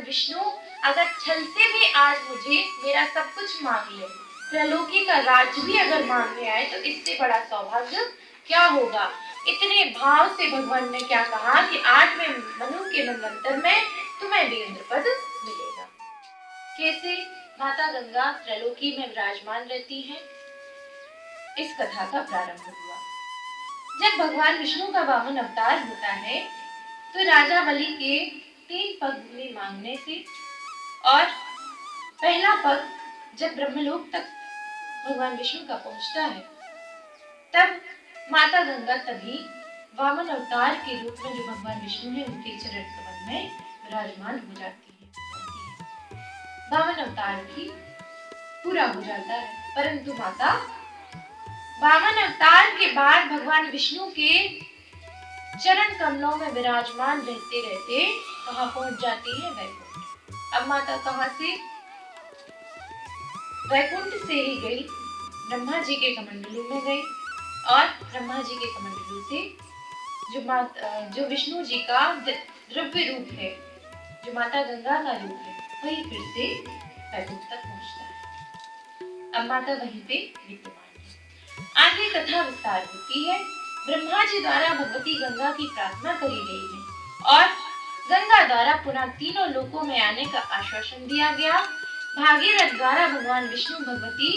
भगवान विष्णु अगर छल से भी आज मुझे मेरा सब कुछ मांग ले, त्रैलोकी का राज भी अगर मांगने आए तो इससे बड़ा सौभाग्य क्या होगा। इतने भाव से भगवान ने क्या कहा कि 8वें मनु के मनवंतर में तुम्हें भी इंद्रपद मिलेगा। कैसे माता गंगा त्रैलोकी में विराजमान रहती हैं, इस कथा का प्रारंभ हुआ। जब भगवान विष्णु का वामन अवतार होता है तो राजा बलि के 3 पग भूमि मांगने से, और पहला पग जब ब्रह्मलोक तक भगवान विष्णु का पहुंचता है तब माता गंगा तभी वामन अवतार के रूप में जो भगवान विष्णु है उनके चरण कमल में विराजमान हो जाती है। वामन अवतार भी पूरा हो जाता है, परंतु माता वामन अवतार के बाद भगवान विष्णु के चरण कमलों में विराजमान रहते रहते कहाँ पहुंच जाती है? वैकुंठ। अब माता कहाँ से? वैकुंठ से ही गई, ब्रह्मा जी के कमंडलू में गई, और ब्रह्मा जी के कमंडलू से जो विष्णु जी का द्रव्य रूप है, जो माता गंगा का रूप है, वही फिर से वैकुंठ तक पहुंचता है। अब माता वहीं पे विद्यमान है। आगे कथा विस्तार होती है। ब्रह्मा जी द्वारा भगवती गंगा की प्रार्थना करी गई है और गंगा द्वारा पुनः तीनों लोकों में आने का आश्वासन दिया गया। भागीरथ द्वारा भगवान विष्णु, भगवती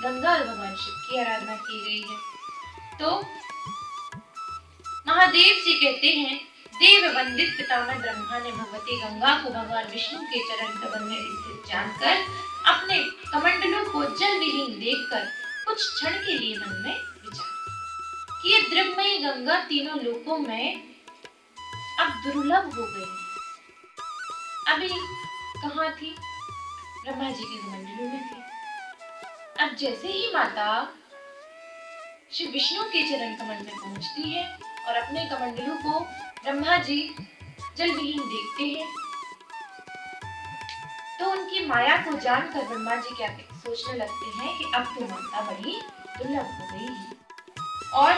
गंगा और भगवान शिव की आराधना की गई है। तो महादेव जी कहते हैं, देव वंदित पितामह ब्रह्मा ने भगवती गंगा को भगवान विष्णु के चरण कमल में स्थित जानकर अपने कमंडलों को जल विहीन देखकर कुछ क्षण के लिए मन में विचार कि ये द्रव्यमयी गंगा तीनों लोकों में अब दुर्लभ हो गई है। अभी कहाँ थी? ब्रह्मा जी के कमंडलों में थी। अब जैसे ही माता श्री विष्णु के चरण कमल में पहुंचती है और अपने कमंडलों को ब्रह्मा जी जल विहीन देखते हैं तो उनकी माया को जानकर ब्रह्मा जी क्या सोचने लगते हैं कि अब तो माता बड़ी दुर्लभ हो गई है और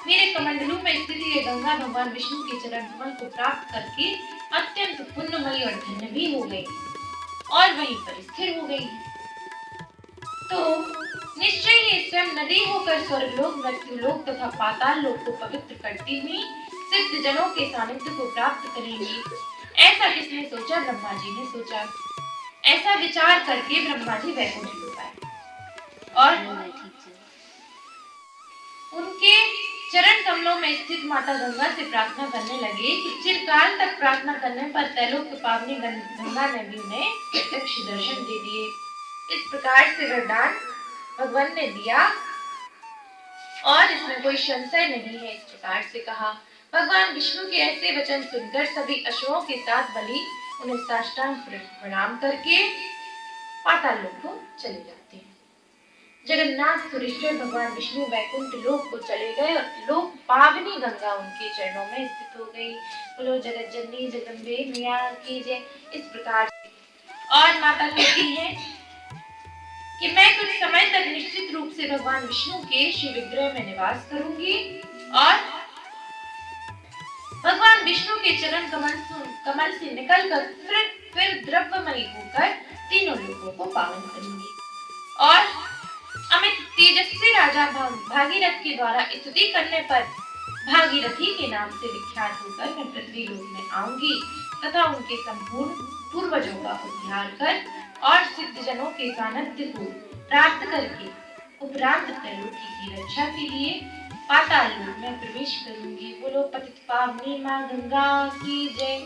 मेरे कमंडलों में स्थित ये गंगा भगवान विष्णु के चरण कमल को प्राप्त करके अत्यंत पुण्यमयी और धन्य भी हो गई और वहीं पर स्थिर हो गई। तो निश्चय ही स्वयं नदी होकर स्वर्गलोक, मृत्युलोक तथा पाताल लोक को पवित्र करती हुई सिद्ध जनों के सानिध्य को प्राप्त करेंगी। ऐसा किसने सोचा? ब्रह्मा जी ने सोचा। ऐसा विचार करके ब्रह्मा जी वैकुंठ लोक आए और उनके चरण कमलों में स्थित माता गंगा से प्रार्थना करने लगे कि चिरकाल तक प्रार्थना करने पर त्रैलोक पावनी गंगा ने भी उन्हें प्रत्यक्ष दर्शन दे दिए। इस प्रकार से वरदान भगवान ने दिया और इसमें कोई संशय नहीं है। इस प्रकार से कहा। भगवान विष्णु के ऐसे वचन सुनकर सभी अश्वों के साथ बलि उन्हें साष्टांग प्रणाम करके पाताल लोक को चले जाते हैं। जगन्नाथ सुरेश्वर भगवान विष्णु वैकुंठ लोक को चले गए और लोक पावनी गंगा उनके चरणों में स्थित हो गई। बोलो जगत जननी जगदम्बे मैया की जय। इस प्रकार से और माता कहती है कि मैं कुछ समय तक निश्चित रूप से भगवान विष्णु के शिव विग्रह में निवास करूंगी और भगवान विष्णु के चरण कमल से निकलकर फिर द्रव्यमयी होकर तीनों लोगों को पावन करूंगी और अमित तेजस्वी राजा भागीरथ के द्वारा स्तुति करने पर भागीरथी के नाम से विख्यात होकर मैं पृथ्वी लोक में आऊंगी तथा उनके संपूर्ण पूर्वजों का उद्धार कर और सिद्ध जनों के सानिध्य को प्राप्त करके उपरांत त्रैलोकी की रक्षा के लिए पाताल लोक में प्रवेश करूंगी। बोलो पतित पावनी मां गंगा की जय।